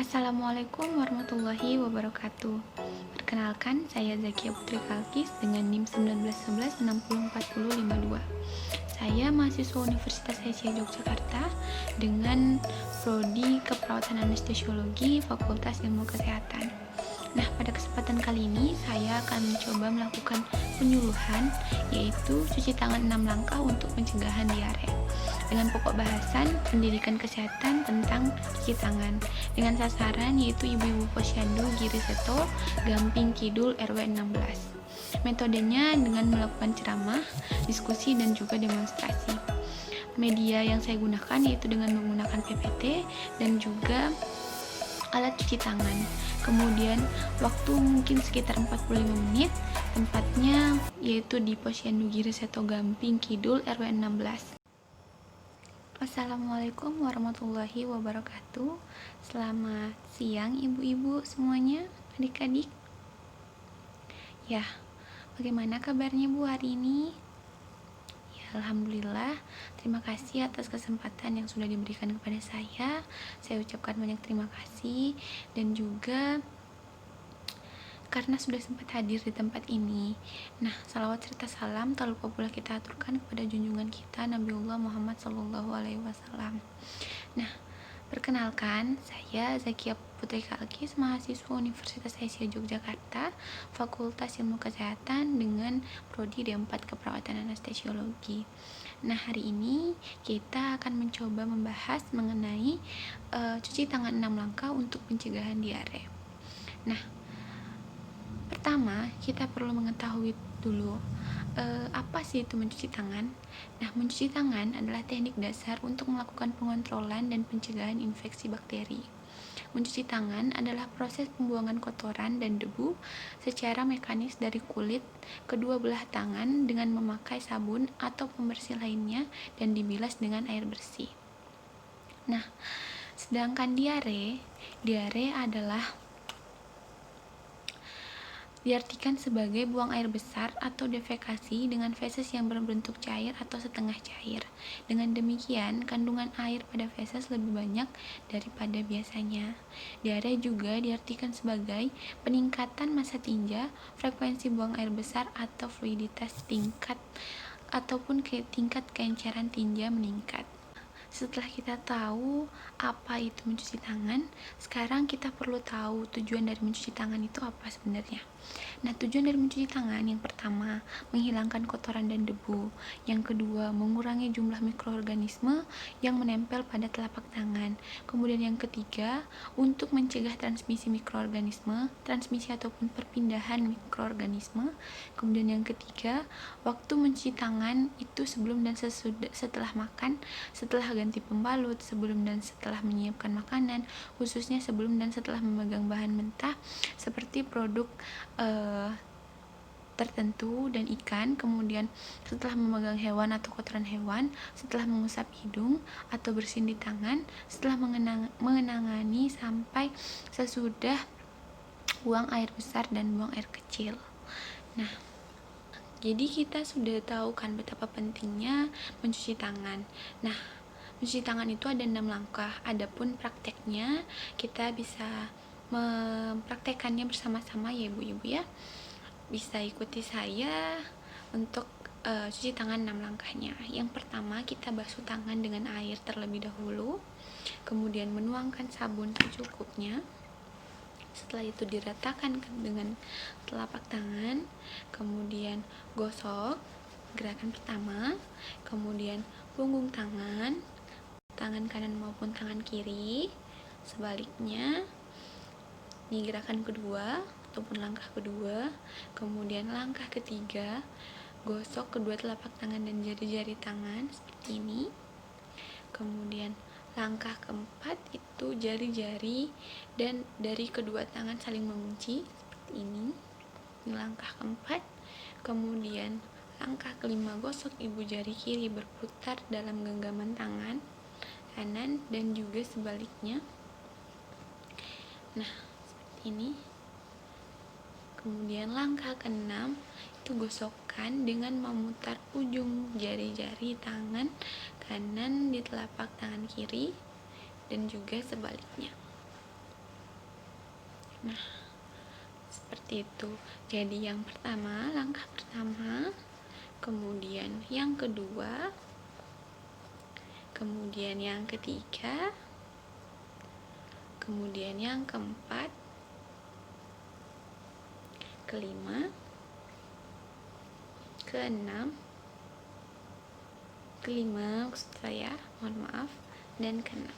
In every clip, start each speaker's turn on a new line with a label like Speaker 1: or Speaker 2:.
Speaker 1: Assalamualaikum warahmatullahi wabarakatuh. Perkenalkan, saya Zakia Putri Kalkis dengan NIM 1911604052. Saya mahasiswa Universitas Asia Yogyakarta dengan prodi Keperawatan Anestesiologi Fakultas Ilmu Kesehatan. Nah, pada kesempatan kali ini saya akan mencoba melakukan penyuluhan, yaitu cuci tangan 6 langkah untuk pencegahan diare, dengan pokok bahasan pendidikan kesehatan tentang cuci tangan, dengan sasaran yaitu ibu-ibu posyandu Giri Seto, Gamping Kidul RW 16. Metodenya dengan melakukan ceramah, diskusi, dan juga demonstrasi. Media yang saya gunakan yaitu dengan menggunakan PPT dan juga alat cuci tangan. Kemudian waktu mungkin sekitar 45 menit. Tempatnya yaitu di Posyandu Giri Seto Gamping Kidul RW 16. Assalamualaikum warahmatullahi wabarakatuh. Selamat siang ibu-ibu semuanya, adik-adik. Ya, bagaimana kabarnya Bu hari ini? Ya, alhamdulillah. Terima kasih atas kesempatan yang sudah diberikan kepada saya. Saya ucapkan banyak terima kasih, dan juga karena sudah sempat hadir di tempat ini. Nah, salawat serta salam tak lupa pula kita aturkan kepada junjungan kita Nabiullah Muhammad SAW. Nah, perkenalkan, saya Zakia Putri Kalkis, mahasiswa Universitas Asia Yogyakarta, Fakultas Ilmu Kesehatan dengan prodi D4 Keperawatan Anestesiologi. Nah, hari ini kita akan mencoba membahas mengenai cuci tangan 6 langkah untuk pencegahan diare. Nah, pertama, kita perlu mengetahui dulu apa sih itu mencuci tangan. Nah, mencuci tangan adalah teknik dasar untuk melakukan pengontrolan dan pencegahan infeksi bakteri. Mencuci tangan adalah proses pembuangan kotoran dan debu secara mekanis dari kulit kedua belah tangan dengan memakai sabun atau pembersih lainnya dan dibilas dengan air bersih. Nah, sedangkan diare adalah diartikan sebagai buang air besar atau defekasi dengan feses yang berbentuk cair atau setengah cair. Dengan demikian, kandungan air pada feses lebih banyak daripada biasanya. Diare juga diartikan sebagai peningkatan massa tinja, frekuensi buang air besar atau fluiditas ataupun tingkat keenceran tinja meningkat. Setelah kita tahu apa itu mencuci tangan, sekarang kita perlu tahu tujuan dari mencuci tangan itu apa sebenarnya. Nah, tujuan dari mencuci tangan yang pertama, menghilangkan kotoran dan debu. Yang kedua, mengurangi jumlah mikroorganisme yang menempel pada telapak tangan. Kemudian yang ketiga, untuk mencegah transmisi mikroorganisme, transmisi ataupun perpindahan mikroorganisme. Kemudian yang ketiga, waktu mencuci tangan itu sebelum dan setelah makan, setelah ganti pembalut, sebelum dan setelah menyiapkan makanan, khususnya sebelum dan setelah memegang bahan mentah seperti produk tertentu dan ikan, kemudian setelah memegang hewan atau kotoran hewan, setelah mengusap hidung atau bersin di tangan, setelah mengenangani sampai sesudah buang air besar dan buang air kecil. Nah, jadi kita sudah tahu kan betapa pentingnya mencuci tangan. Nah, mencuci tangan itu ada 6 langkah. Adapun prakteknya kita bisa mempraktekannya bersama-sama ya ibu-ibu ya. Bisa ikuti saya untuk cuci tangan 6 langkahnya. Yang pertama, kita basuh tangan dengan air terlebih dahulu, kemudian menuangkan sabun secukupnya. Setelah itu diratakan dengan telapak tangan, kemudian gosok gerakan pertama, kemudian punggung tangan kanan maupun tangan kiri, sebaliknya. Ini gerakan kedua ataupun langkah kedua. Kemudian langkah ketiga, gosok kedua telapak tangan dan jari-jari tangan seperti ini. Kemudian langkah keempat itu jari-jari dan dari kedua tangan saling mengunci seperti ini. Ini langkah keempat. Kemudian langkah kelima, gosok ibu jari kiri berputar dalam genggaman tangan kanan dan juga sebaliknya. Nah, seperti ini. Kemudian langkah keenam itu gosokkan dengan memutar ujung jari-jari tangan kanan di telapak tangan kiri dan juga sebaliknya. Nah, seperti itu. Jadi yang pertama, langkah pertama, kemudian yang kedua, kemudian yang ketiga, kemudian yang keempat, kelima, keenam, maksud saya, mohon maaf, dan keenam.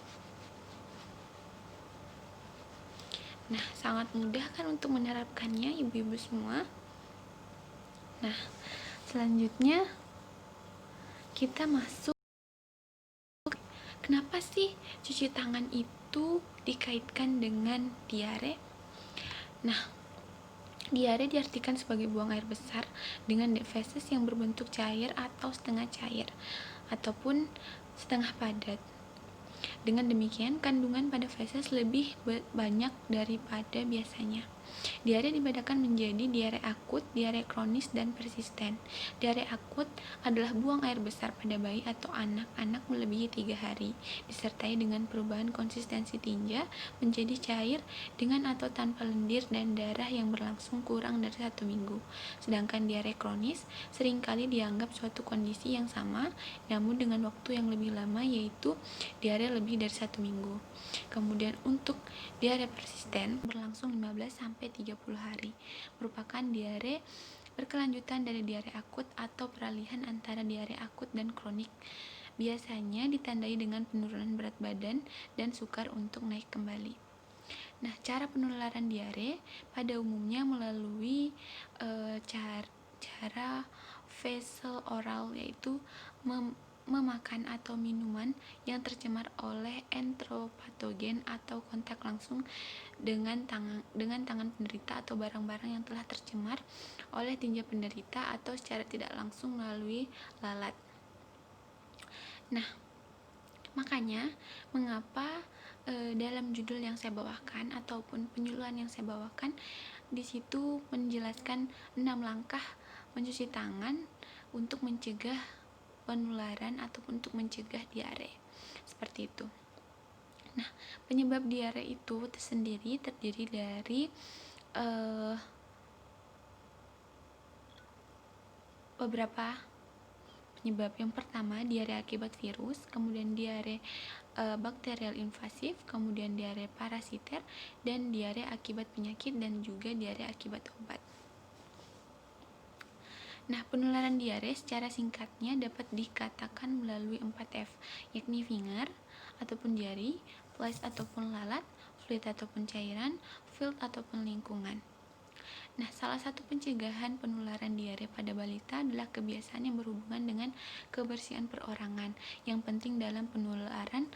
Speaker 1: Nah, sangat mudah kan untuk menerapkannya ibu-ibu semua. Nah, selanjutnya kita masuk, kenapa sih cuci tangan itu dikaitkan dengan diare? Nah, diare diartikan sebagai buang air besar dengan feses yang berbentuk cair atau setengah cair ataupun setengah padat. Dengan demikian, kandungan pada feses lebih banyak daripada biasanya. Diare dibedakan menjadi diare akut, diare kronis, dan persisten. Diare akut adalah buang air besar pada bayi atau anak-anak melebihi 3 hari, disertai dengan perubahan konsistensi tinja menjadi cair dengan atau tanpa lendir dan darah yang berlangsung kurang dari 1 minggu. Sedangkan diare kronis seringkali dianggap suatu kondisi yang sama, namun dengan waktu yang lebih lama, yaitu diare lebih dari 1 minggu. Kemudian untuk diare persisten berlangsung 15-30 hari, merupakan diare berkelanjutan dari diare akut atau peralihan antara diare akut dan kronik. Biasanya ditandai dengan penurunan berat badan dan sukar untuk naik kembali. Nah, cara penularan diare pada umumnya melalui cara fecal oral, yaitu memakan atau minuman yang tercemar oleh entropatogen atau kontak langsung dengan tangan penderita atau barang-barang yang telah tercemar oleh tinja penderita atau secara tidak langsung melalui lalat. Nah, makanya mengapa dalam judul yang saya bawakan ataupun penyuluhan yang saya bawakan di situ menjelaskan 6 langkah mencuci tangan untuk mencegah penularan ataupun untuk mencegah diare. Seperti itu. Nah, penyebab diare itu tersendiri terdiri dari beberapa penyebab. Yang pertama, diare akibat virus, kemudian diare bakterial invasif, kemudian diare parasiter, dan diare akibat penyakit, dan juga diare akibat obat. Nah, penularan diare secara singkatnya dapat dikatakan melalui 4F, yakni finger ataupun jari, flies ataupun lalat, fluid ataupun cairan, field ataupun lingkungan. Nah, salah satu pencegahan penularan diare pada balita adalah kebiasaan yang berhubungan dengan kebersihan perorangan. Yang penting dalam penularan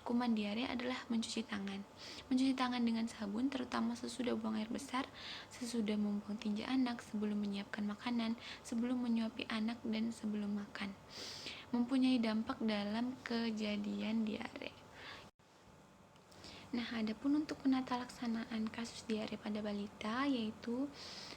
Speaker 1: kuman diare adalah mencuci tangan. Mencuci tangan dengan sabun, terutama sesudah buang air besar, sesudah membuang tinja anak, sebelum menyiapkan makanan, sebelum menyuapi anak, dan sebelum makan. Mempunyai dampak dalam kejadian diare. Nah, adapun untuk penata laksanaan kasus diare pada balita, yaitu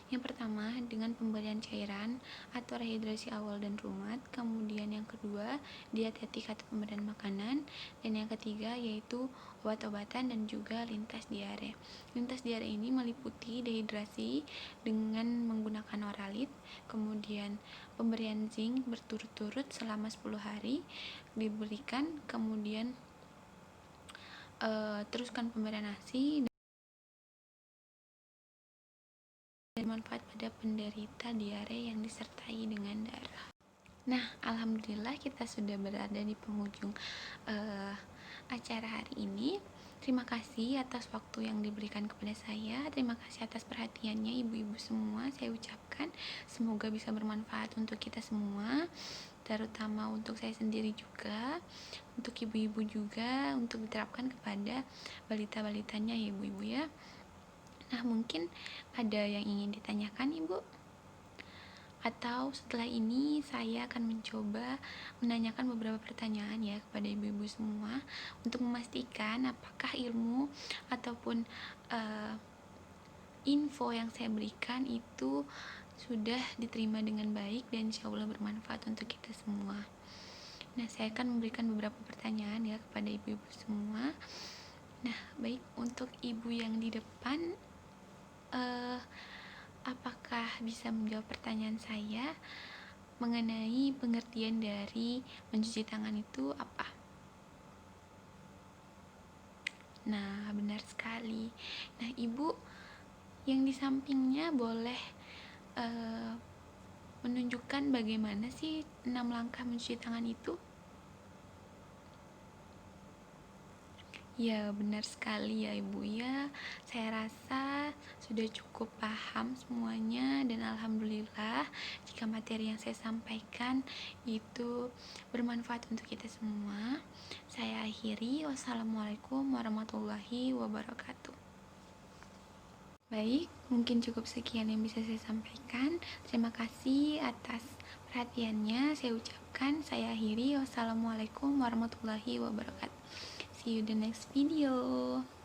Speaker 1: yang pertama dengan pemberian cairan atau rehidrasi awal dan rumat, kemudian yang kedua dietetik atau pemberian makanan, dan yang ketiga yaitu obat-obatan dan juga lintas diare. Lintas diare ini meliputi dehidrasi dengan menggunakan oralit, kemudian pemberian zinc berturut-turut selama 10 hari diberikan, kemudian teruskan pemberian ASI dan manfaat pada penderita diare yang disertai dengan darah. Nah, alhamdulillah kita sudah berada di penghujung acara hari ini. Terima kasih atas waktu yang diberikan kepada saya. Terima kasih atas perhatiannya ibu-ibu semua. Saya ucapkan semoga bisa bermanfaat untuk kita semua, terutama untuk saya sendiri juga, untuk ibu-ibu juga, untuk diterapkan kepada balita-balitanya ya ibu-ibu ya. Nah, mungkin ada yang ingin ditanyakan ibu? Atau setelah ini saya akan mencoba menanyakan beberapa pertanyaan ya kepada ibu-ibu semua untuk memastikan apakah ilmu ataupun info yang saya berikan itu sudah diterima dengan baik dan insya Allah bermanfaat untuk kita semua. Nah, saya akan memberikan beberapa pertanyaan ya kepada ibu-ibu semua. Nah, baik, untuk ibu yang di depan uh, apakah bisa menjawab pertanyaan saya mengenai pengertian dari mencuci tangan itu apa? Nah, benar sekali. Nah, Ibu yang di sampingnya boleh uh, menunjukkan bagaimana sih 6 langkah mencuci tangan itu? Ya, benar sekali ya Ibu ya. Saya rasa sudah cukup paham semuanya dan alhamdulillah jika materi yang saya sampaikan itu bermanfaat untuk kita semua. Saya akhiri. Wassalamualaikum warahmatullahi wabarakatuh. Baik, mungkin cukup sekian yang bisa saya sampaikan. Terima kasih atas perhatiannya. Saya ucapkan, saya akhiri. Wassalamualaikum warahmatullahi wabarakatuh. See you the next video.